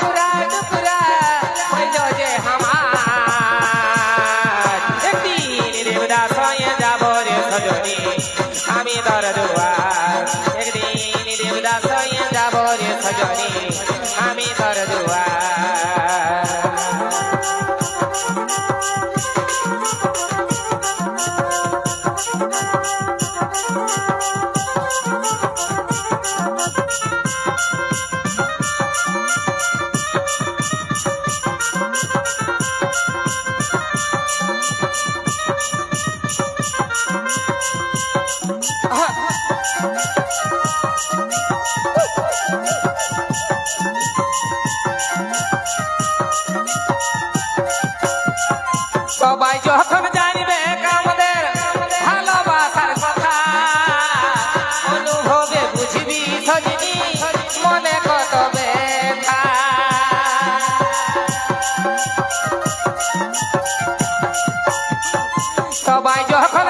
টুকুরা টুকুরা হইল যে আমার একদিন দেবদাস হয়ে যাব রে সজনী আমি তোর দুয়ার একদিন দেবদাস হয়ে যাব রে সজনী আমি তোর দুয়ার সবাই যখন জানবে আমাদের ভালোবাসার কথা অনুভবে বুঝবি সজনী মনে কত ব্যথা সবাই যখন